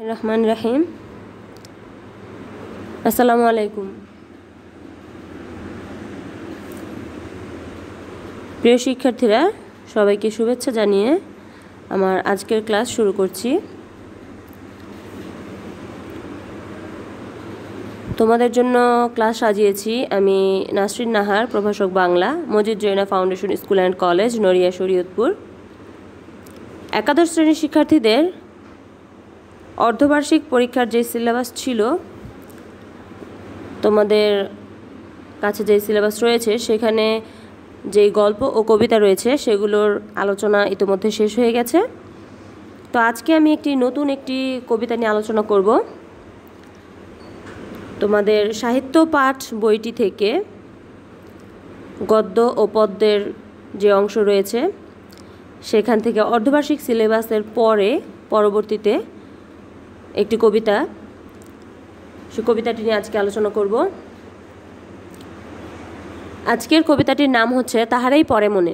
রহমান রাহিম। আসসালামু আলাইকুম। প্রিয় শিক্ষার্থীরা, সবাইকে শুভেচ্ছা জানিয়ে আমার আজকের ক্লাস শুরু করছি। তোমাদের জন্য ক্লাস সাজিয়েছি আমি নাসরিন নাহার, প্রভাষক Bangla, Majid Joina Foundation School and College, Naria, Shariatpur. একাদশ শ্রেণীর শিক্ষার্থীদের অর্ধবার্ষিক পরীক্ষার যে সিলেবাস ছিল, তোমাদের কাছে যে সিলেবাস রয়েছে সেখানে যেই গল্প ও কবিতা রয়েছে সেগুলোর আলোচনা ইতিমধ্যে শেষ হয়ে গেছে। তো আজকে আমি নতুন একটি কবিতা নিয়ে আলোচনা করব। তোমাদের সাহিত্য পাঠ বইটি থেকে গদ্য ও পদ্যের যে অংশ রয়েছে সেখান থেকে অর্ধবার্ষিক সিলেবাসের পরবর্তীতে একটি কবিতা, সেই কবিতাটি নিয়ে আজকে আলোচনা করব। আজকের কবিতাটির নাম হচ্ছে তাহারাই পরে মনে।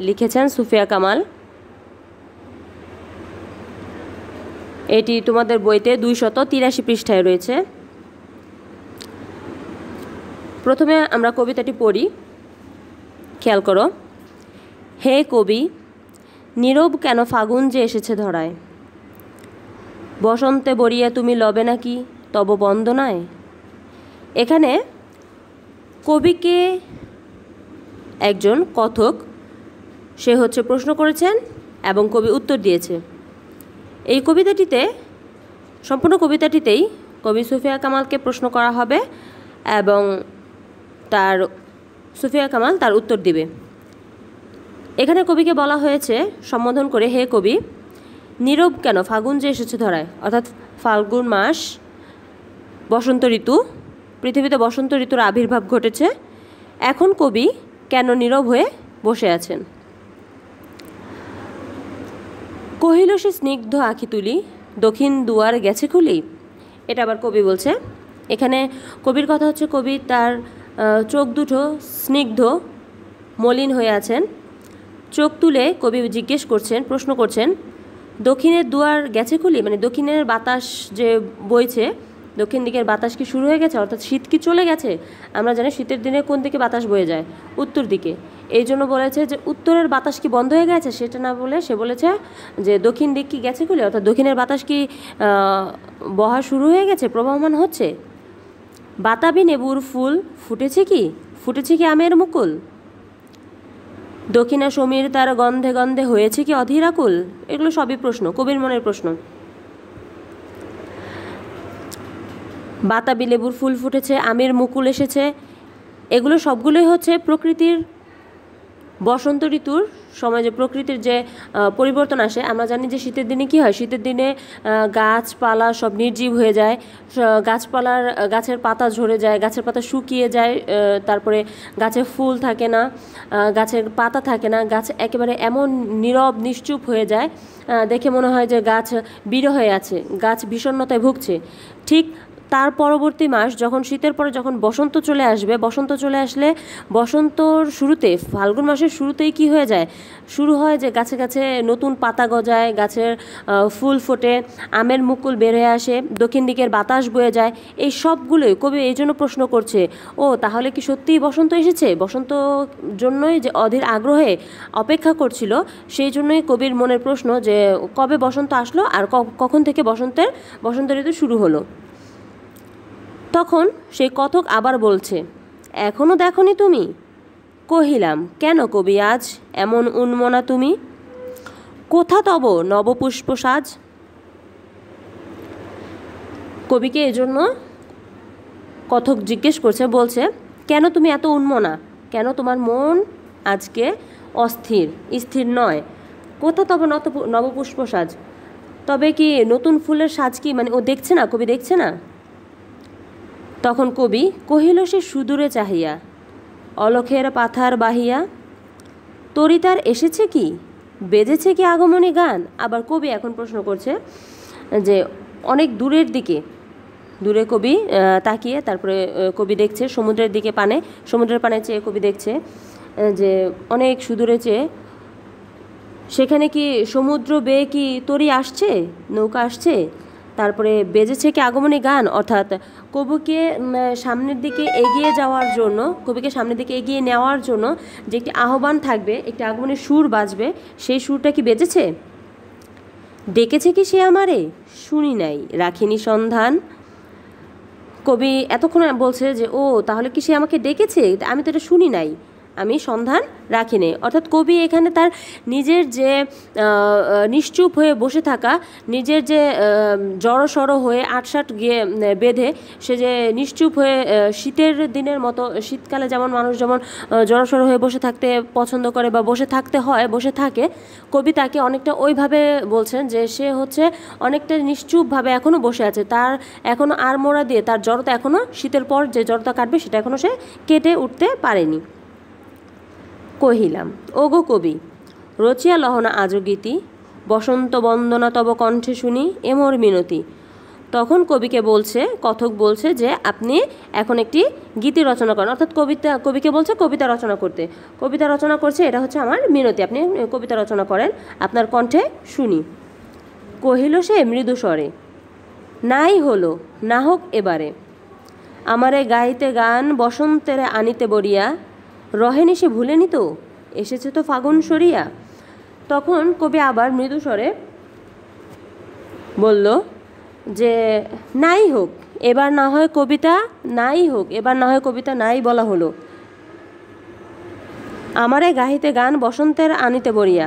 লিখেছেন সুফিয়া কামাল। এটি তোমাদের বইতে 283 পৃষ্ঠায় রয়েছে। প্রথমে আমরা কবিতাটি পড়ি, খেয়াল করো। হে কবি, নীরব কেন ফাগুন যে এসেছে ধরায়, বসন্তে বরিয়া তুমি লবে নাকি তব বন্দনায়। এখানে কবিকে একজন কথক, সে প্রশ্ন করেছেন এবং কবি উত্তর দিয়েছে। এই কবিতাটিতে, সম্পূর্ণ কবিতাটিতেই কবি সুফিয়া কামালকে প্রশ্ন করা হবে এবং সুফিয়া কামাল তার উত্তর দিবে। এখানে কবিকে বলা হয়েছে সম্বোধন করে, হে কবি, নীরব কেন ফাগুন যে এসেছে ধরায়, অর্থাৎ ফাল্গুন মাস, বসন্ত ঋতু, পৃথিবীতে বসন্ত ঋতুর আবির্ভাব ঘটেছে। এখন কবি কেন নীরব হয়ে বসে আছেন। কহিল সে স্নিগ্ধ আঁখি তুলি, দক্ষিণ দুয়ার গেছে খুলি। এটা আবার কবি বলছে। এখানে কবির কথা হচ্ছে, কবি তার চোখ দুটো স্নিগ্ধ মলিন হয়ে আছেন। চোখ তুলে কবি জিজ্ঞেস করছেন, প্রশ্ন করছেন, দক্ষিণের দুয়ার গেছে খুলি, মানে দক্ষিণের বাতাস যে বইছে, দক্ষিণ দিকের বাতাস কি শুরু হয়ে গেছে, অর্থাৎ শীত কি চলে গেছে। আমরা জানি শীতের দিনে কোন দিকে বাতাস বয়ে যায়, উত্তর দিকে। এই জন্য বলেছে যে উত্তরের বাতাস কি বন্ধ হয়ে গেছে, সেটা না বলে সে বলেছে যে দক্ষিণ দিক কি গেছে খুলে, অর্থাৎ দক্ষিণের বাতাস কি বহা শুরু হয়ে গেছে, প্রবহমান হচ্ছে। বাতাবি নেবুর ফুল ফুটেছে কি আমের মুকুল, দক্ষিণা সমীর তার গন্ধে গন্ধে হয়েছে কি অধীর আকুল। এগুলো সবই প্রশ্ন, কবির মনের প্রশ্ন। বাতাবি লেবুর ফুল ফুটেছে, আমের মুকুল এসেছে, এগুলো সবগুলোই প্রকৃতির বসন্ত ঋতুর সময় যে প্রকৃতির যে পরিবর্তন আসে। আমরা জানি যে শীতের দিনে কি হয়, শীতের দিনে গাছপালা সব নির্জীব হয়ে যায়, গাছের পাতা ঝরে যায়, গাছের পাতা শুকিয়ে যায়, তারপরে গাছে ফুল থাকে না, গাছের পাতা থাকে না, গাছ একেবারে এমন নীরব নিশ্চুপ হয়ে যায়, দেখে মনে হয় যে গাছ বিরহ হয়ে আছে, গাছ বিষণ্ণতায় ভুগছে। ঠিক তার পরবর্তী মাস, যখন শীতের পরে যখন বসন্ত চলে আসবে, বসন্ত চলে আসলে বসন্তর শুরুতে, ফাল্গুন মাসের শুরুতেই কি হয়ে যায়, শুরু হয় যে গাছে গাছে নতুন পাতা গজায়, গাছের ফুল ফোটে, আমের মুকুল বের হয়ে আসে, দক্ষিণ দিকের বাতাস বয়ে যায়। এই সবগুলোই কবি এই জন্য প্রশ্ন করছে, ও তাহলে কি সত্যিই বসন্ত এসেছে, বসন্ত জন্যই যে অধীর আগ্রহে অপেক্ষা করছিল, সেই জন্যই কবির মনের প্রশ্ন যে কবে বসন্ত আসলো আর কখন থেকে বসন্ত ঋতু শুরু হলো। তখন সেই কথক আবার বলছে, এখনো দেখনি তুমি। কহিলাম, কেন কবি আজ এমন উন্মনা তুমি, কোথা তব নবপুষ্প সাজ। কবিকে এজন্য কথক জিজ্ঞেস করছে, বলছে, কেন তুমি এত উন্মনা, কেন তোমার মন আজকে স্থির নয়। কোথা তব নবপুষ্প সাজ, তবে কি নতুন ফুলের সাজ কি, মানে ও দেখছে না, কবি দেখছে না। তখন কবি কহিল সে সুদূরে চাহিয়া, অলখের পাথার বাহিয়া, তরিতার এসেছে কি, বেজেছে কি আগমনী গান। আবার কবি এখন প্রশ্ন করছে যে অনেক দূরে কবি তাকিয়ে, তারপরে কবি দেখছে সমুদ্রের দিকে, সমুদ্রের পানে চেয়ে কবি দেখছে যে অনেক সুদূরে চেয়ে সেখানে কি সমুদ্র বেয়ে কি তরী আসছে, নৌকা আসছে। তারপরে বেজেছে কি আগমনী গান, অর্থাৎ কবিকে সামনের দিকে এগিয়ে যাওয়ার জন্য, কবিকে সামনের দিকে এগিয়ে নেওয়ার জন্য যে একটি আহ্বান থাকবে, একটি আগমনী সুর বাজবে, সেই সুরটা কি বেজেছে? ডেকেছে কি সে আমারে? শুনি নাই, রাখিনি সন্ধান। কবি এতক্ষণ বলছে যে ও তাহলে কি সে আমাকে ডেকেছে, আমি তো এটা শুনি নাই, আমি সন্ধান রাখিনি। অর্থাৎ কবি এখানে তার নিজের যে নিশ্চুপ হয়ে বসে থাকা, নিজের যে জড়সড় হয়ে আটসাট গিয়ে বেঁধে সে যে নিশ্চুপ হয়ে শীতের দিনের মতো, শীতকালে যেমন মানুষ যেমন জড়সড় হয়ে বসে থাকতে পছন্দ করে বা বসে থাকতে হয়, বসে থাকে, কবি তাকে অনেকটা ওইভাবে বলছেন যে সে হচ্ছে অনেকটা নিশ্চুপভাবে এখনও বসে আছে, তার এখনও আড়মোড়া দিয়ে তার জড়তা এখনও, শীতের পর যে জড়তা কাটবে সেটা এখনও সে কেটে উঠতে পারেনি। কহিলাম, ওগো কবি, রচিয়া লহনা আজো গীতি, বসন্ত বন্দনা তব কণ্ঠে শুনি এমর মিনতি। তখন কবিকে বলছে, কথক বলছে যে আপনি এখন একটি গীতি রচনা করেন, অর্থাৎ কবিকে বলছে কবিতা রচনা করতে। কবিতা রচনা করছে, এটা হচ্ছে আমার মিনতি, আপনি কবিতা রচনা করেন, আপনার কণ্ঠে শুনি। কহিল সে মৃদু স্বরে, নাই হলো, না হোক এবারে, আমারে গাইতে গান বসন্তের আনিতে বরিয়া, রহেনি সে ভুলেনি তো, এসেছে তো ফাগুন সরিয়া। তখন কবি আবার মৃদু স্বরে বলল যে নাই হোক, এবার না হয় কবিতা নাই হোক, এবার না হয় কবিতা নাই বলা হলো, আমারে গাহিতে গান বসন্তের আনিতে বরিয়া,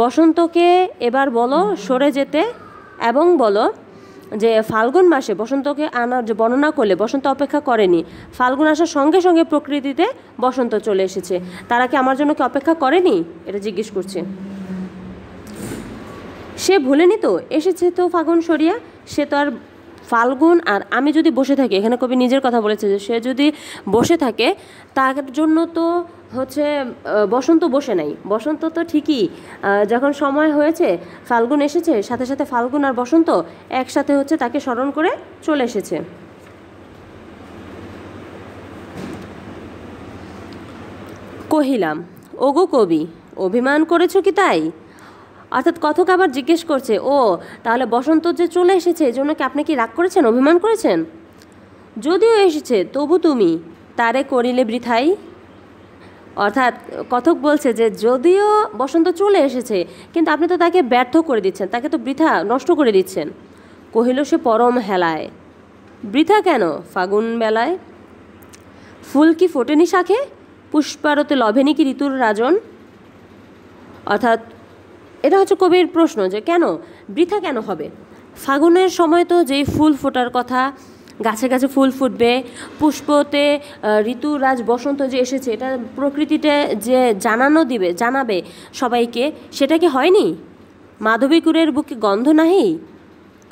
বসন্তকে এবার বলো সরে যেতে, এবং বলো যে ফাল্গুন মাসে বসন্তকে আনার যে বর্ণনা করলে, বসন্ত অপেক্ষা করেনি, ফাল্গুন আসার সঙ্গে সঙ্গে প্রকৃতিতে বসন্ত চলে এসেছে, তারা কি আমার জন্য কি অপেক্ষা করেনি, এটা জিজ্ঞেস করছে। সে ভুলেনি তো, এসেছে তো ফাল্গুন সরিয়া, সে তো আর ফাল্গুন, আর আমি যদি বসে থাকি, এখানে কবি নিজের কথা বলেছে যে সে যদি বসে থাকে তার জন্য তো হচ্ছে বসন্ত বসে নাই, বসন্ত তো ঠিকই যখন সময় হয়েছে, ফাল্গুন এসেছে, সাথে সাথে ফাল্গুন আর বসন্ত একসাথে হচ্ছে তাকে স্মরণ করে চলে এসেছে। কহিলাম, ওগো কবি, অভিমান করেছ কি তাই? অর্থাৎ কথক আবার জিজ্ঞেস করছে, ও তাহলে বসন্ত যে চলে এসেছে এই জন্য কি আপনি কি রাগ করেছেন, অভিমান করেছেন? যদিও এসেছে তবু তুমি তারে করিলে বৃথাই। অর্থাৎ কথক বলছে যে যদিও বসন্ত চলে এসেছে কিন্তু আপনি তো তাকে ব্যর্থ করে দিচ্ছেন, তাকে তো বৃথা নষ্ট করে দিচ্ছেন। কহিল সে পরম হেলায়, বৃথা কেন ফাগুন বেলায়, ফুল কি ফোটেনি শাখে, পুষ্পারতে লভেনি কি ঋতুর রাজন। অর্থাৎ এটা হচ্ছে কবির প্রশ্ন যে কেন বৃথা কেন হবে, ফাগুনের সময় তো যেই ফুল ফোটার কথা, গাছে গাছে ফুল ফুটবে, পুষ্পতে ঋতুরাজ বসন্ত যে এসেছে এটা প্রকৃতিতে যে জানাবে সবাইকে, সেটা কি হয়নি? মাধবীকুরের বুকে গন্ধ নাহি,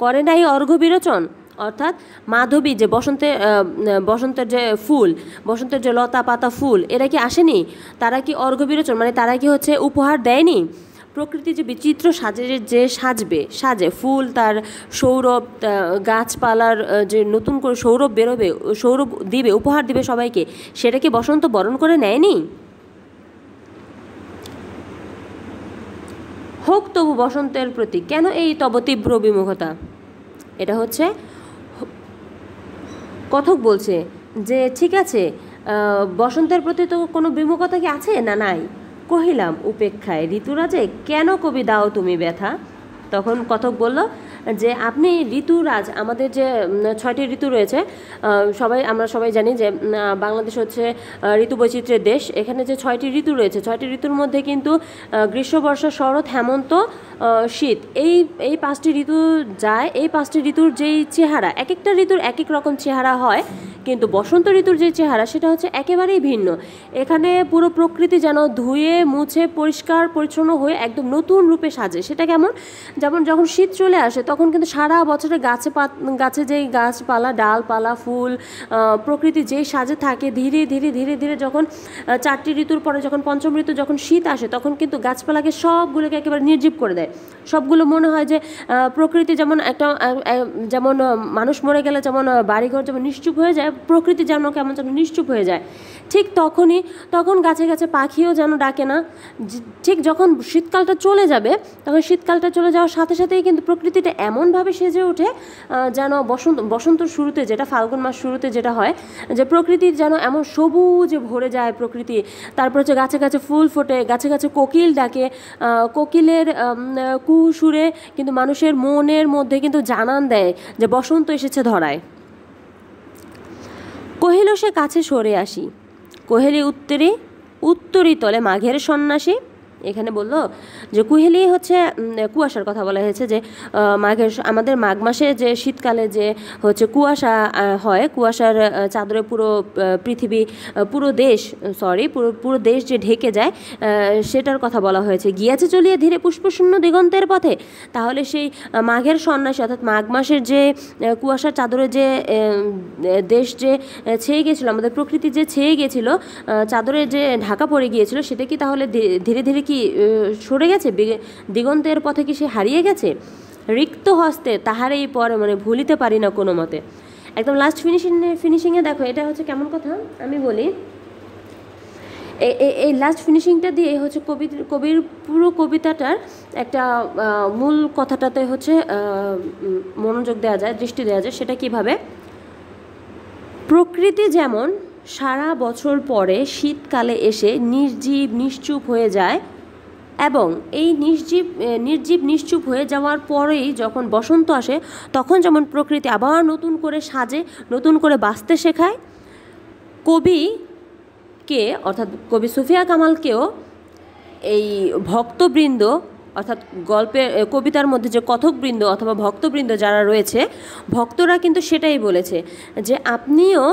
করে নাই অর্ঘ্য বিরোচন। অর্থাৎ মাধবী যে বসন্তের যে ফুল, বসন্তের যে লতা পাতা ফুল, এরা কি আসেনি, তারা কি অর্ঘ্য বিরোচন মানে তারা কি হচ্ছে উপহার দেয়নি? প্রকৃতি যে বিচিত্র সাজে ফুল, তার সৌরভ, গাছপালার যে নতুন করে সৌরভ বেরোবে, সৌরভ দিবে, উপহার দিবে সবাইকে, সেটা কি বসন্ত বরণ করে নেয়নি? হোক তবু বসন্তের প্রতি কেন এই তব তীব্র বিমুখতা। এটা হচ্ছে কথক বলছে যে ঠিক আছে, বসন্তের প্রতি তো কোনো বিমুখতা কি আছে না নাই। কহিলাম উপেক্ষায় ঋতুরাজে কেন কবি দাও তুমি ব্যথা। তখন কথক বলল যে আপনি ঋতুরাজ, আমাদের যে 6টি ঋতু রয়েছে, আমরা সবাই জানি যে বাংলাদেশ হচ্ছে ঋতু বৈচিত্র্যের দেশ। এখানে যে 6টি ঋতু রয়েছে, 6টি ঋতুর মধ্যে কিন্তু গ্রীষ্ম, বর্ষা, শরৎ, হেমন্ত, শীত, এই 5টি ঋতু যায়। এই 5টি ঋতুর যেই চেহারা, এক একটা ঋতুর এক এক রকম চেহারা হয়, কিন্তু বসন্ত ঋতুর যে চেহারা সেটা হচ্ছে একেবারেই ভিন্ন। এখানে পুরো প্রকৃতি যেন ধুয়ে মুছে পরিষ্কার পরিচ্ছন্ন হয়ে একদম নতুন রূপে সাজে। সেটা কেমন, যেমন যখন শীত চলে আসে তখন কিন্তু সারা বছরে গাছে যেই গাছপালা, ডালপালা, ফুল, প্রকৃতি যেই সাজে থাকে, ধীরে ধীরে ধীরে ধীরে যখন 4টি ঋতুর পরে যখন 5ম ঋতু যখন শীত আসে, তখন কিন্তু গাছপালাকে সবগুলোকে একেবারে নির্জীব করে দেয়। সবগুলো মনে হয় যে প্রকৃতি যেমন যেমন মানুষ মরে গেলে যেমন বাড়িঘর যেমন নিশ্চুপ হয়ে যায়, প্রকৃতি যেন কেমন যেন নিশ্চুপ হয়ে যায়, ঠিক তখন গাছে গাছে পাখিও যেন ডাকে না। ঠিক যখন শীতকালটা চলে যাবে, তখন শীতকালটা চলে যাওয়ার সাথে সাথেই কিন্তু প্রকৃতিটা এমনভাবে সেজে ওঠে যেন বসন্তর শুরুতে, যেটা ফাল্গুন মাস শুরুতে যেটা হয়, যে প্রকৃতির যেন এমন সবুজে ভরে যায় প্রকৃতি। তারপর হচ্ছে গাছে গাছে ফুল ফোটে, গাছে গাছে কোকিল ডাকে, কোকিলের কু সুরে কিন্তু মানুষের মনের মধ্যে কিন্তু জানান দেয় যে বসন্ত এসেছে ধরায়। কহিল সে কাছে সরে আসি, কোহেলি উত্তরি তলে মাঘের সন্ন্যাসী। এখানে বললো যে কুহেলি হচ্ছে কুয়াশার কথা বলা হয়েছে, যে আমাদের মাঘ মাসে যে শীতকালে যে হচ্ছে কুয়াশা হয়, কুয়াশার চাদরে পুরো পৃথিবী, পুরো দেশ যে ঢেকে যায়, সেটার কথা বলা হয়েছে। গিয়াছে চলিয়ে ধীরে পুষ্পশূন্য দিগন্তের পথে। তাহলে সেই মাঘের সন্ন্যাসী অর্থাৎ মাঘ মাসের যে কুয়াশার চাদরে যে দেশ যে ছেয়ে গিয়েছিল, আমাদের প্রকৃতি যে ছেয়ে গিয়েছিল, চাদরে যে ঢাকা পড়ে গিয়েছিল, সেটা কি তাহলে ধীরে ধীরে কি সরে গেছে? দিগন্তের পথে কি সে হারিয়ে গেছে? রিক্ত হস্তে তাহারেই পরে মানে ভুলিতে পারি না কোনো মতে। একদম লাস্ট ফিনিশিংয়ে দেখো, এটা হচ্ছে কেমন কথা আমি বলি। এই লাস্ট ফিনিশিংটা দিয়ে হচ্ছে কবির পুরো কবিতাটার একটা মূল কথাটাতে হচ্ছে মনোযোগ দেওয়া যায়, দৃষ্টি দেওয়া যায়। সেটা কিভাবে? প্রকৃতি যেমন সারা বছর পরে শীতকালে এসে নির্জীব নিশ্চুপ হয়ে যায়, এবং এই নির্জীব নিশ্চুপ হয়ে যাওয়ার পরেই যখন বসন্ত আসে, তখন যেমন প্রকৃতি আবার নতুন করে সাজে, নতুন করে বাঁচতে শেখায়। কবিকে অর্থাৎ কবি সুফিয়া কামালকেও এই ভক্তবৃন্দ, অর্থাৎ কবিতার মধ্যে যে কথকবৃন্দ অথবা ভক্তবৃন্দ যারা রয়েছে, ভক্তরা কিন্তু সেটাই বলেছে যে আপনিও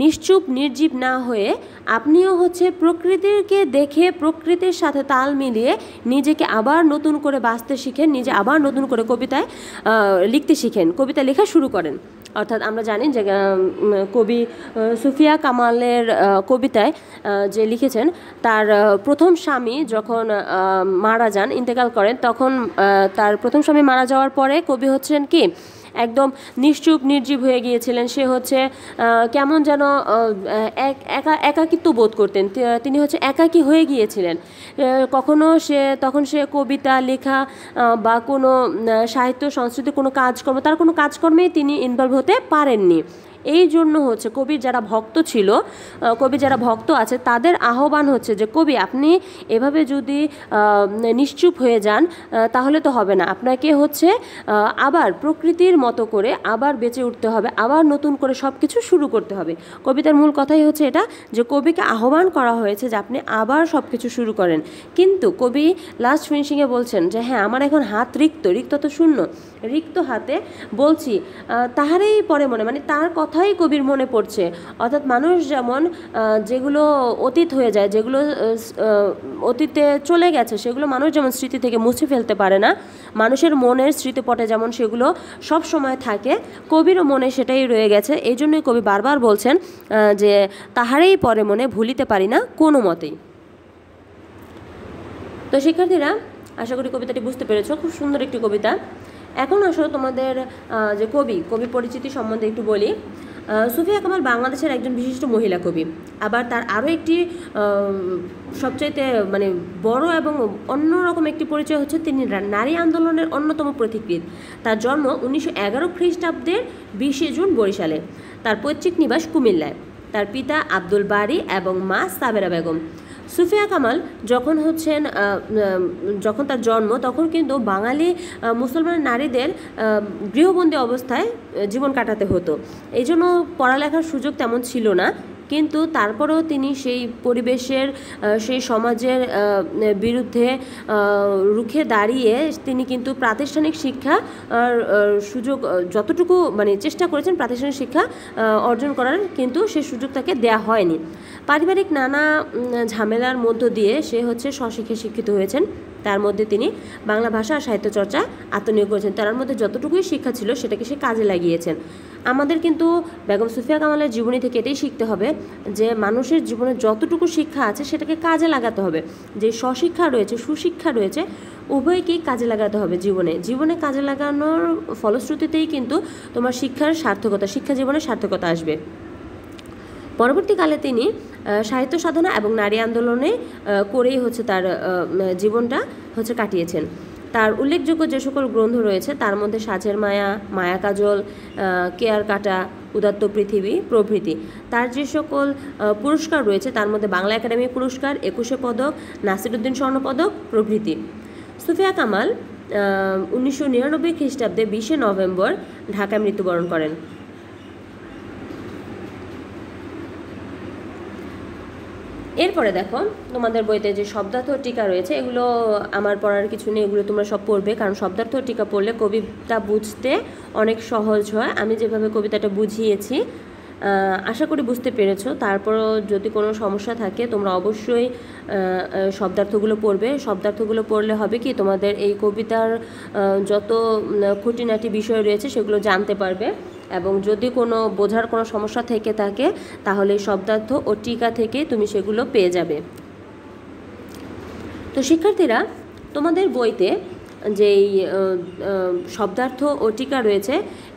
নিশ্চুপ নির্জীব না হয়ে আপনিও হচ্ছে প্রকৃতিকে দেখে, প্রকৃতির সাথে তাল মিলিয়ে নিজেকে আবার নতুন করে বাঁচতে শিখেন, নিজে আবার নতুন করে কবিতায় লিখতে শিখেন, কবিতা লেখা শুরু করেন। অর্থাৎ আমরা জানি যে কবি সুফিয়া কামালের কবিতায় যে লিখেছেন, তার প্রথম স্বামী যখন মারা যান, ইন্তেকাল করেন, তখন তার প্রথম স্বামী মারা যাওয়ার পরে কবি হচ্ছেন কি একদম নিশ্চুপ নির্জীব হয়ে গিয়েছিলেন। সে হচ্ছে কেমন যেন একাকিত্ব বোধ করতেন, তিনি হচ্ছে একাকী হয়ে গিয়েছিলেন। তখন সে কবিতা লেখা বা কোনো সাহিত্য সংস্কৃতি কোনো কাজকর্ম, তার কোনো কাজকর্মেই তিনি ইনভলভ হতে পারেননি। এই জন্য হচ্ছে কবির যারা ভক্ত ছিল, কবি যারা ভক্ত আছে, তাদের আহ্বান হচ্ছে যে কবি আপনি এভাবে যদি নিশ্চুপ হয়ে যান তাহলে তো হবে না, আপনাকে হচ্ছে আবার প্রকৃতির মতো করে আবার বেঁচে উঠতে হবে, আবার নতুন করে সব কিছু শুরু করতে হবে। কবিতার মূল কথাই হচ্ছে এটা, যে কবিকে আহ্বান করা হয়েছে যে আপনি আবার সব কিছু শুরু করেন। কিন্তু কবি লাস্ট ফিনিশিংয়ে বলছেন যে হ্যাঁ, আমার এখন হাত রিক্ত তো শূন্য, রিক্ত হাতে বলছি তাহারেই পরে মনে, মানে তার কথাই কবির মনে পড়ছে। অর্থাৎ মানুষ যেমন যেগুলো অতীত হয়ে যায়, যেগুলো অতীতে চলে গেছে, সেগুলো মানুষ যেমন স্মৃতি থেকে মুছে ফেলতে পারে না, মানুষের মনের স্মৃতিপটে যেমন সেগুলো সব সময় থাকে, কবিরও মনে সেটাই রয়ে গেছে। এই জন্যই কবি বারবার বলছেন যে তাহারেই পরে মনে ভুলিতে পারি না কোনো মতেই। তো শিক্ষার্থীরা, আশা করি কবিতাটি বুঝতে পেরেছো, খুব সুন্দর একটি কবিতা। এখন আসো তোমাদের যে কবি পরিচিতি সম্বন্ধে একটু বলি। সুফিয়া কামাল বাংলাদেশের একজন বিশিষ্ট মহিলা কবি। আবার তার আরও একটি সবচাইতে মানে বড় এবং অন্যরকম একটি পরিচয় হচ্ছে তিনি নারী আন্দোলনের অন্যতম পথিকৃৎ। তার জন্ম 1911 খ্রিস্টাব্দের 20 জুন বরিশালে। তার পৈতৃক নিবাস কুমিল্লায়। তার পিতা আব্দুল বারী এবং মা সাবেরা বেগম। সুফিয়া কামাল যখন তার জন্ম, তখন কিন্তু বাঙালি মুসলমান নারীদের গৃহবন্দী অবস্থায় জীবন কাটাতে হতো। এই জন্য পড়ালেখার সুযোগ তেমন ছিল না। কিন্তু তারপরেও তিনি সেই পরিবেশের, সেই সমাজের বিরুদ্ধে রুখে দাঁড়িয়ে তিনি কিন্তু প্রাতিষ্ঠানিক শিক্ষা সুযোগ যতটুকু মানে চেষ্টা করেছেন প্রাতিষ্ঠানিক শিক্ষা অর্জন করার, কিন্তু সেই সুযোগ তাকে দেয়া হয়নি। পারিবারিক নানা ঝামেলার মধ্য দিয়ে সে হচ্ছে স্বশিক্ষায় শিক্ষিত হয়েছেন। তার মধ্যে তিনি বাংলা ভাষা আর সাহিত্য চর্চা আত্মনিয়োগ করেছেন। তার মধ্যে যতটুকুই শিক্ষা ছিল সেটাকে সে কাজে লাগিয়েছেন। আমাদের কিন্তু বেগম সুফিয়া কামালের জীবনী থেকে এটাই শিখতে হবে যে মানুষের জীবনে যতটুকু শিক্ষা আছে সেটাকে কাজে লাগাতে হবে। যে স্বশিক্ষা রয়েছে, সুশিক্ষা রয়েছে, উভয়কেই কাজে লাগাতে হবে জীবনে কাজে লাগানোর ফলশ্রুতিতেই কিন্তু তোমার শিক্ষা জীবনের সার্থকতা আসবে। পরবর্তীকালে তিনি সাহিত্য সাধনা এবং নারী আন্দোলনে করেই হচ্ছে তার জীবনটা হচ্ছে কাটিয়েছেন। তার উল্লেখযোগ্য যে সকল গ্রন্থ রয়েছে তার মধ্যে সাঁচের মায়া, মায়া কাজল, কেয়ার কাটা, উদাত্ত পৃথিবী প্রভৃতি। তার যে সকল পুরস্কার রয়েছে তার মধ্যে বাংলা একাডেমি পুরস্কার, 21শে পদক, নাসিরুদ্দিন স্বর্ণপদক প্রভৃতি। সুফিয়া কামাল 1999 খ্রিস্টাব্দে 20শে নভেম্বর ঢাকায় মৃত্যুবরণ করেন। এরপরে দেখো তোমাদের বইতে যে শব্দার্থ টিকা রয়েছে এগুলো আমার পড়ার কিছু নেই, এগুলো তোমরা সব পড়বে, কারণ শব্দার্থ টিকা পড়লে কবিতা বুঝতে অনেক সহজ হয়। আমি যেভাবে কবিতাটা বুঝিয়েছি আশা করি বুঝতে পেরেছো। তারপরও যদি কোনো সমস্যা থাকে তোমরা অবশ্যই শব্দার্থগুলো পড়বে। শব্দার্থগুলো পড়লে হবে কি তোমাদের এই কবিতার যত খুঁটিনাটি বিষয় রয়েছে সেগুলো জানতে পারবে, এবং যদি কোনো বোঝার কোনো সমস্যা থেকে থাকে তাহলে শব্দার্থ ও টিকা থেকে তুমি সেগুলো পেয়ে যাবে। তো শিক্ষার্থীরা, তোমাদের বইতে যেই শব্দার্থ ও টিকা রয়েছে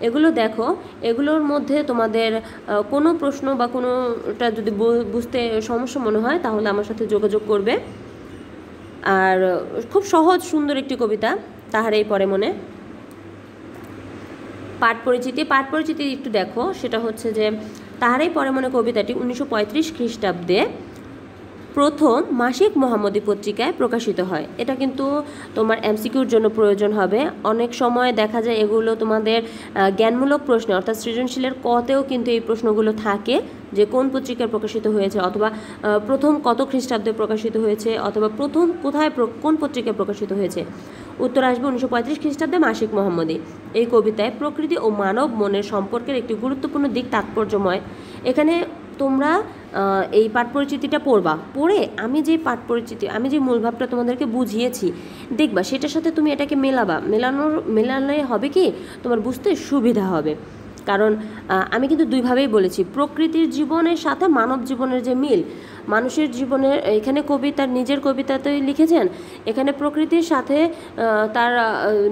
এগুলো দেখো, এগুলোর মধ্যে তোমাদের কোনো প্রশ্ন বা কোনোটা যদি বুঝতে সমস্যা মনে হয় তাহলে আমার সাথে যোগাযোগ করবে। আর খুব সহজ সুন্দর একটি কবিতা, তাহারই পরে মনে। পাঠ পরিচিতি একটু দেখো, সেটা হচ্ছে যে তাহারই পরে মনে কবিতাটি 1935 খ্রিস্টাব্দে প্রথম মাসিক মোহাম্মদী পত্রিকায় প্রকাশিত হয়। এটা কিন্তু তোমার এমসিকিউর জন্য প্রয়োজন হবে। অনেক সময় দেখা যায় এগুলো তোমাদের জ্ঞানমূলক প্রশ্ন অর্থাৎ সৃজনশীলের কতেও কিন্তু এই প্রশ্নগুলো থাকে, যে কোন পত্রিকায় প্রকাশিত হয়েছে, অথবা প্রথম কত খ্রিস্টাব্দে প্রকাশিত হয়েছে, অথবা প্রথম কোথায় কোন পত্রিকায় প্রকাশিত হয়েছে। উত্তর আসবে 1935 খ্রিস্টাব্দে মাসিক মোহাম্মদী। এই কবিতায় প্রকৃতি ও মানব মনের সম্পর্কের একটি গুরুত্বপূর্ণ দিক তাৎপর্যময়। এখানে তোমরা এই পাঠ পরিচিতিটা পড়বা, পড়ে আমি যে মূল ভাবটা তোমাদেরকে বুঝিয়েছি দেখবা, সেটার সাথে তুমি এটাকে মেলালে হবে কি তোমার বুঝতে সুবিধা হবে। কারণ আমি কিন্তু দুইভাবেই বলেছি, প্রকৃতির জীবনের সাথে মানব জীবনের যে মিল, মানুষের জীবনের, এখানে কবি তার নিজের কবিতাতেই লিখেছেন, এখানে প্রকৃতির সাথে তার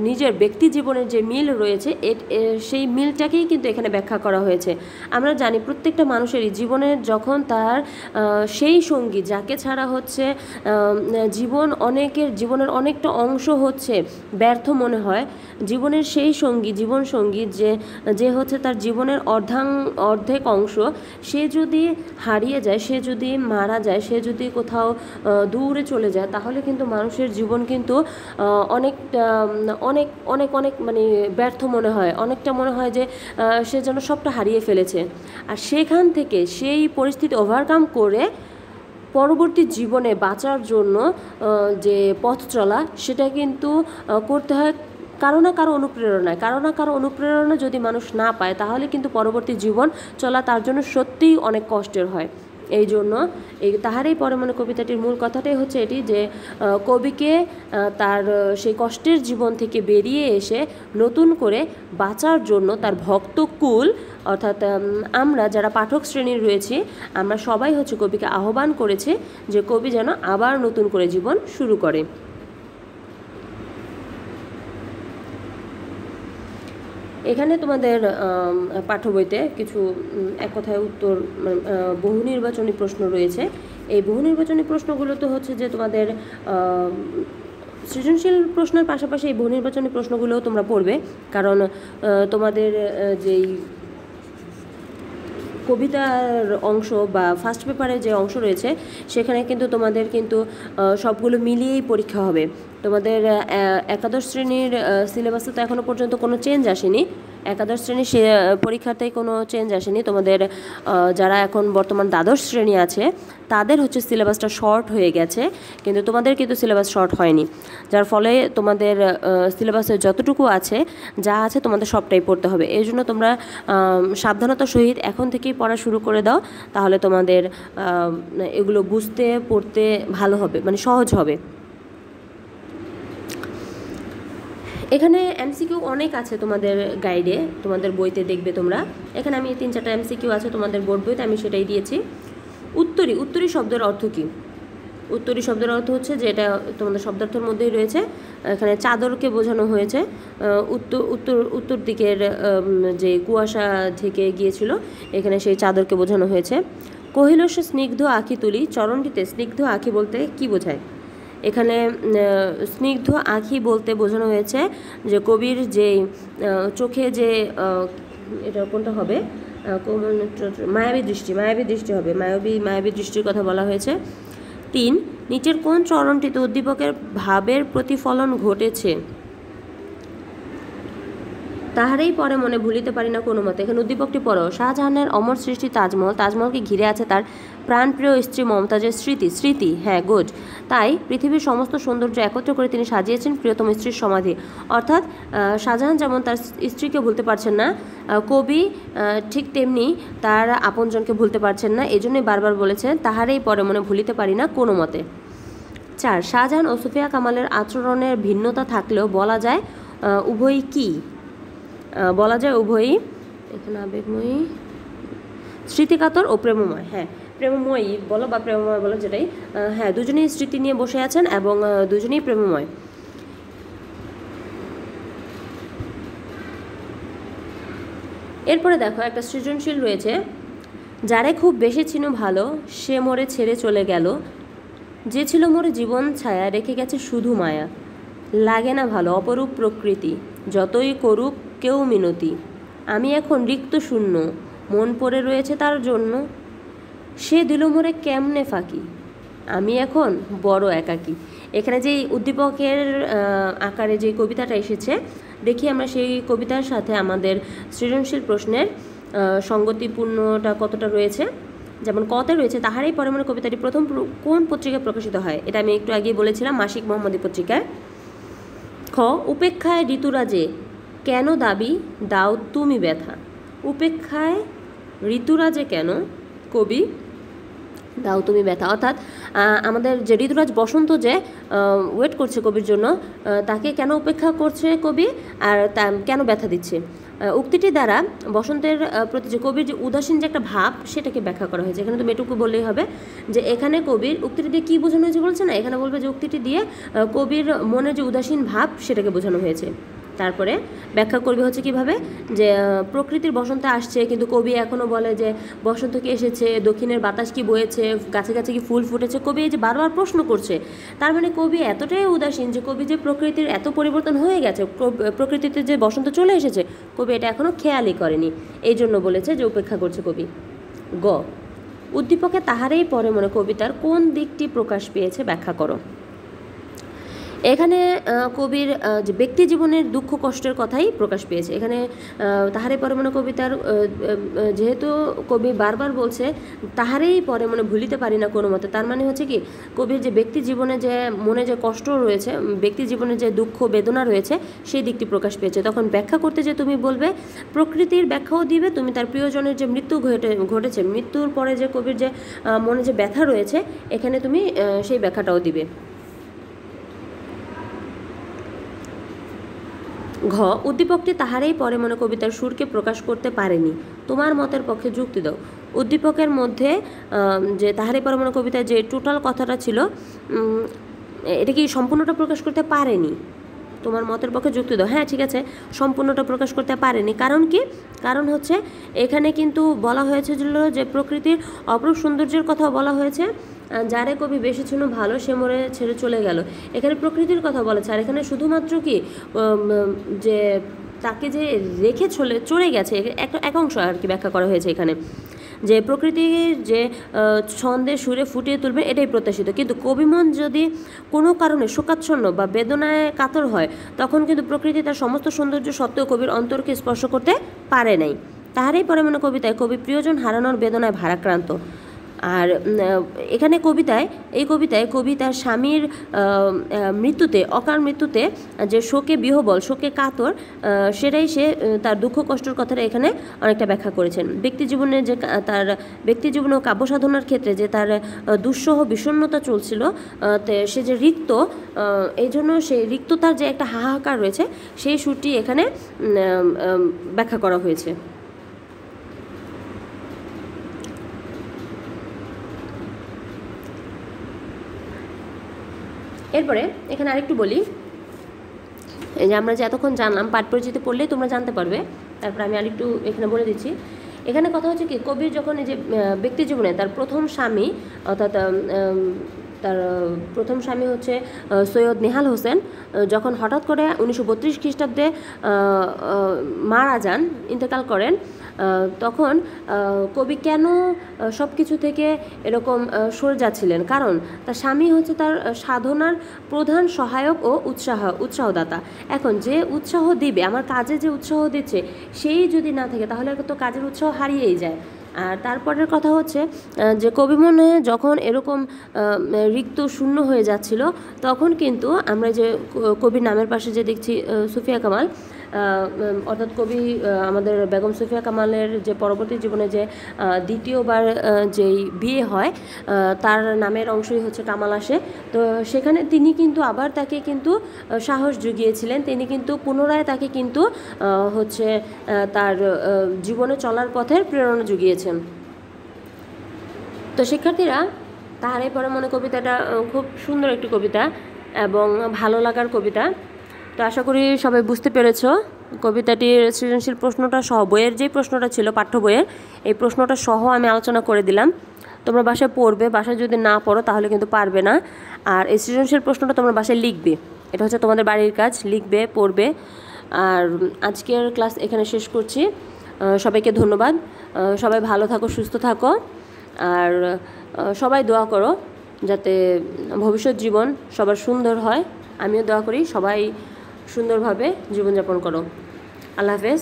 নিজের ব্যক্তি জীবনের যে মিল রয়েছে সেই মিলটাকেই কিন্তু এখানে ব্যাখ্যা করা হয়েছে। আমরা জানি প্রত্যেকটা মানুষেরই জীবনের যখন তার সেই সঙ্গী যাকে ছাড়া হচ্ছে জীবনের অনেকটা অংশ হচ্ছে ব্যর্থ মনে হয়, জীবনের সেই জীবন সঙ্গী যে হচ্ছে তার জীবনের অর্ধেক অংশ, সে যদি হারিয়ে যায়, সে যদি মারা যায়, সে যদি কোথাও দূরে চলে যায়, তাহলে কিন্তু মানুষের জীবন কিন্তু অনেক মানে ব্যর্থ মনে হয়, অনেকটা মনে হয় যে সে যেন সবটা হারিয়ে ফেলেছে। আর সেখান থেকে সেই পরিস্থিতি ওভারকাম করে পরবর্তী জীবনে বাঁচার জন্য যে পথ চলা, সেটা কিন্তু করতে হয় কারো না কারো অনুপ্রেরণা যদি মানুষ না পায় তাহলে কিন্তু পরবর্তী জীবন চলা তার জন্য সত্যিই অনেক কষ্টের হয়। এই জন্য তাহারই পরে মনে কবিতাটির মূল কথাটাই হচ্ছে এটি, যে কবিকে তার সেই কষ্টের জীবন থেকে বেরিয়ে এসে নতুন করে বাঁচার জন্য তার ভক্তকুল অর্থাৎ আমরা যারা পাঠক শ্রেণীর রয়েছি আমরা সবাই হচ্ছে কবিকে আহ্বান করেছে যে কবি যেন আবার নতুন করে জীবন শুরু করে। এখানে তোমাদের পাঠ্য বইতে কিছু এক কথায় উত্তর বহু নির্বাচনী প্রশ্ন রয়েছে। এই বহু নির্বাচনী প্রশ্নগুলো তো হচ্ছে যে তোমাদের সৃজনশীল প্রশ্নের পাশাপাশি এই বহু নির্বাচনী প্রশ্নগুলোও তোমরা পড়বে, কারণ তোমাদের যেই কবিতার অংশ বা ফার্স্ট পেপারে যে অংশ রয়েছে সেখানে কিন্তু তোমাদের কিন্তু সবগুলো মিলিয়েই পরীক্ষা হবে। তোমাদের একাদশ শ্রেণীর সিলেবাসে তো এখনও পর্যন্ত কোনো চেঞ্জ আসেনি, একাদশ শ্রেণীর পরীক্ষাতেই কোনো চেঞ্জ আসেনি। তোমাদের যারা এখন বর্তমান দ্বাদশ শ্রেণী আছে তাদের হচ্ছে সিলেবাসটা শর্ট হয়ে গেছে, কিন্তু তোমাদের কিন্তু সিলেবাস শর্ট হয়নি, যার ফলে তোমাদের সিলেবাসে যতটুকু আছে যা আছে তোমাদের সবটাই পড়তে হবে। এই জন্য তোমরা সাবধানতার সহিত এখন থেকেই পড়া শুরু করে দাও, তাহলে তোমাদের এগুলো বুঝতে পড়তে ভালো হবে, মানে সহজ হবে। এখানে এমসিকিউ অনেক আছে তোমাদের গাইডে, তোমাদের বইতে দেখবে তোমরা। এখানে আমি 3-4টা এমসিকিউ আছে তোমাদের বোর্ড বইতে, আমি সেটাই দিয়েছি। উত্তরী শব্দের অর্থ কী? উত্তরী শব্দের অর্থ হচ্ছে যে এটা তোমাদের শব্দার্থের মধ্যেই রয়েছে। এখানে চাদরকে বোঝানো হয়েছে, উত্তর দিকের যে কুয়াশা ঢেকে গিয়েছিল এখানে সেই চাদরকে বোঝানো হয়েছে। কহিল সে স্নিগ্ধ আঁখি তুলি, চরণটিতে স্নিগ্ধ আঁখি বলতে কি বোঝায়? এখানে স্নিগ্ধ আঁখি বলতে বোঝানো হয়েছে যে কবির যে চোখে যে এটা কোনটা হবে, মায়াবী দৃষ্টি হবে, মায়াবী দৃষ্টির কথা বলা হয়েছে। 3, নিচের কোন চরণটিতে উদ্দীপকের ভাবের প্রতিফলন ঘটেছে? তাহারেই পরে মনে ভুলিতে পারি না কোনো মতে। এখানে উদ্দীপকটি পড়ো। শাহজাহানের অমর সৃষ্টি তাজমহল, তাজমহলকে ঘিরে আছে তার প্রাণপ্রিয় স্ত্রী মমতাজের স্মৃতি। হ্যাঁ, গুড। তাই পৃথিবীর সমস্ত সৌন্দর্য একত্র করে তিনি সাজিয়েছেন প্রিয়তম স্ত্রীর সমাধি। অর্থাৎ শাহজাহান যেমন তার স্ত্রীকে ভুলতে পারছেন না, কবি ঠিক তেমনি তার আপনজনকে ভুলতে পারছেন না, এজন্যই বারবার বলেছেন তাহারেই পরে মনে ভুলিতে পারি না কোনো মতে। 4, শাহজাহান ও সুফিয়া কামালের আচরণের ভিন্নতা থাকলেও বলা যায় উভয়ই কি? বলা যায় উভয়ই, এখানে আবেগময়ী, স্মৃতিকাতর ও প্রেমময়। হ্যাঁ, প্রেমময়ী বলো বা প্রেমময় বলো, যেটাই। হ্যাঁ, দুজনেই স্মৃতি নিয়ে বসে আছেন এবং দুজনেই প্রেমময়। এরপরে দেখো একটা সৃজনশীল রয়েছে। যারে খুব বেশি চিনো ভালো, সে মোরে ছেড়ে চলে গেল, যে ছিল মোরে জীবন ছায়া, রেখে গেছে শুধু মায়া। লাগে না ভালো অপরূপ প্রকৃতি, যতই করুক কেউ মিনতি। আমি এখন রিক্ত শূন্য, মন পড়ে রয়েছে তার জন্য, সে দিল মোরে কেমনে ফাঁকি, আমি এখন বড় একাকী। এখানে যে উদ্দীপকের আকারে যে কবিতাটা এসেছে, দেখি আমরা সেই কবিতার সাথে আমাদের সৃজনশীল প্রশ্নের সঙ্গতিপূর্ণটা কতটা রয়েছে। যেমন কতে রয়েছে, তাহারই পরে মনে কবিতাটি প্রথম কোন পত্রিকায় প্রকাশিত হয়? এটা আমি একটু আগেই বলেছিলাম, মাসিক মোহাম্মদী পত্রিকায়। খ, উপেক্ষায় ঋতুরাজে কেন দাবি দাও তুমি ব্যথা? উপেক্ষায় ঋতুরাজে কেন কবি দাও তুমি ব্যথা? অর্থাৎ আমাদের যে ঋতুরাজ বসন্ত যে ওয়েট করছে কবির জন্য, তাকে কেন উপেক্ষা করছে কবি, আর তা কেন ব্যথা দিচ্ছে? উক্তিটি দ্বারা বসন্তের প্রতি যে কবির যে উদাসীন যে একটা ভাব, সেটাকে ব্যাখ্যা করা হয়েছে। এখানে তুমি এটুকু বললেই হবে যে এখানে কবির উক্তিটি দিয়ে কী বোঝানো হয়েছে বলছে না, এখানে বলবে যে উক্তিটি দিয়ে কবির মনে যে উদাসীন ভাব সেটাকে বোঝানো হয়েছে। তারপরে ব্যাখ্যা করবে হচ্ছে কিভাবে, যে প্রকৃতির বসন্ত আসছে, কিন্তু কবি এখনও বলে যে বসন্ত কি এসেছে, দক্ষিণের বাতাস কি বয়েছে, গাছে গাছে কি ফুল ফুটেছে। কবি এই যে বারবার প্রশ্ন করছে, তার মানে কবি এতটাই উদাসীন যে কবি যে প্রকৃতির এত পরিবর্তন হয়ে গেছে, প্রকৃতিতে যে বসন্ত চলে এসেছে, কবি এটা এখনও খেয়ালই করেনি, এই জন্য বলেছে যে উপেক্ষা করছে কবি। গ, উদ্দীপকে তাহারেই পরে মনে কবিতার কোন দিকটি প্রকাশ পেয়েছে ব্যাখ্যা করো। এখানে কবির যে ব্যক্তি জীবনের দুঃখ কষ্টের কথাই প্রকাশ পেয়েছে। এখানে তাহারেই পরে মনে কবিতার যেহেতু কবি বারবার বলছে তাহারেই পরে মনে ভুলিতে পারি না কোনো মতে, তার মানে হচ্ছে কি কবির যে ব্যক্তি জীবনে যে মনে যে কষ্ট রয়েছে, ব্যক্তি জীবনে যে দুঃখ বেদনা রয়েছে, সেই দিকটি প্রকাশ পেয়েছে। তখন ব্যাখ্যা করতে যে তুমি বলবে প্রকৃতির ব্যাখ্যাও দিবে, তুমি তার প্রিয়জনের যে মৃত্যু ঘটেছে, মৃত্যুর পরে যে কবির যে মনে যে ব্যথা রয়েছে, এখানে তুমি সেই ব্যাখ্যাটাও দিবে। ঘ, উদ্দীপকটি তাহারেই পরে মনে কবিতার সুরকে প্রকাশ করতে পারেনি, তোমার মতের পক্ষে যুক্তি দাও। উদ্দীপকের মধ্যে যে তাহারেই পরে মনে কবিতায় যে টোটাল কথাটা ছিল, এটা কি সম্পূর্ণটা প্রকাশ করতে পারেনি, তোমার মতের পক্ষে যুক্তি দাও। হ্যাঁ, ঠিক আছে, সম্পূর্ণটা প্রকাশ করতে পারেনি। কারণ কি? কারণ হচ্ছে এখানে কিন্তু বলা হয়েছে যে প্রকৃতির অপরূপ সৌন্দর্যের কথা বলা হয়েছে, যারে কবি বেশি ছিল ভালো, সে মরে ছেড়ে চলে গেল, এখানে প্রকৃতির কথা বলেছে। আর এখানে শুধুমাত্র কি যে তাকে যে রেখে চলে গেছে, এক অংশ আর কি ব্যাখ্যা করা হয়েছে এখানে, যে প্রকৃতির যে ছন্দের সুরে ফুটিয়ে তুলবে এটাই প্রত্যাশিত। কিন্তু কবিমন যদি কোনো কারণে শোকাচ্ছন্ন বা বেদনায় কাতর হয়, তখন কিন্তু প্রকৃতি তার সমস্ত সৌন্দর্য সত্ত্বেও কবির অন্তরকে স্পর্শ করতে পারে নাই। তাহারই পরে মনে কবিতায় কবি প্রিয়জন হারানোর বেদনায় ভারাক্রান্ত। আর এখানে এই কবিতায় কবি তার স্বামীর মৃত্যুতে, অকাল মৃত্যুতে যে শোকে বিহ্বল, শোকে কাতর, সেটাই সে তার দুঃখ কষ্টের কথাটা এখানে অনেকটা ব্যাখ্যা করেছেন। ব্যক্তি জীবনে যে তার ব্যক্তি জীবন ও কাব্য সাধনার ক্ষেত্রে যে তার দুঃসহ বিষণ্ণতা চলছিল, সে যে রিক্ত, এই জন্য সেই রিক্ততার যে একটা হাহাকার রয়েছে, সেই সুরটি এখানে ব্যাখ্যা করা হয়েছে। এরপরে এখানে আরেকটু বলি, এই যে আমরা যে এতক্ষণ জানলাম পাঠ পরিচিতি পড়লেই তোমরা জানতে পারবে, তারপরে আমি আরেকটু এখানে বলে দিচ্ছি। এখানে কথা হচ্ছে কি, কবির যখন এই যে ব্যক্তি জীবনে তার প্রথম স্বামী, অর্থাৎ তার প্রথম স্বামী হচ্ছে সৈয়দ নেহাল হোসেন। যখন হঠাৎ করে 1932 খ্রিস্টাব্দে মারা যান, ইন্তেকাল করেন, তখন কবি কেন সব কিছু থেকে এরকম সরে যাচ্ছিলেন? কারণ তার স্বামী হচ্ছে তার সাধনার প্রধান সহায়ক ও উৎসাহদাতা। এখন যে উৎসাহ দিবে, আমার কাজে যে উৎসাহ দিচ্ছে, সেই যদি না থাকে তাহলে তো কাজের উৎসাহ হারিয়েই যায়। আর তারপরের কথা হচ্ছে যে কবি মনে যখন এরকম রিক্ত শূন্য হয়ে যাচ্ছিল, তখন কিন্তু আমরা যে কবির নামের পাশে যে দেখছি সুফিয়া কামাল, অর্থাৎ কবি আমাদের বেগম সুফিয়া কামালের যে পরবর্তী জীবনে যে দ্বিতীয়বার যেই বিয়ে হয়, তার নামের অংশই হচ্ছে কামাল আসে। তো সেখানে তিনি কিন্তু আবার তাকে কিন্তু সাহস জুগিয়েছিলেন, তিনি কিন্তু পুনরায় তাকে কিন্তু হচ্ছে তার জীবনে চলার পথের প্রেরণা জুগিয়েছেন। তো শিক্ষার্থীরা, তাহারই পরে মনে কবিতাটা খুব সুন্দর একটি কবিতা এবং ভালো লাগার কবিতা। তো আশা করি সবাই বুঝতে পেরেছ। কবিতাটির সৃজনশীল প্রশ্নটা সহ, বইয়ের যেই প্রশ্নটা ছিল পাঠ্য বইয়ের, এই প্রশ্নটা সহ আমি আলোচনা করে দিলাম। তোমরা বাসায় পড়বে, বাসায় যদি না পড়ো তাহলে কিন্তু পারবে না। আর এই সৃজনশীল প্রশ্নটা তোমরা বাসায় লিখবে, এটা হচ্ছে তোমাদের বাড়ির কাজ, লিখবে, পড়বে। আর আজকের ক্লাস এখানে শেষ করছি। সবাইকে ধন্যবাদ। সবাই ভালো থাকো, সুস্থ থাকো, আর সবাই দোয়া করো যাতে ভবিষ্যৎ জীবন সবার সুন্দর হয়। আমিও দোয়া করি সবাই সুন্দরভাবে জীবনযাপন করো। আল্লাহ হাফেজ।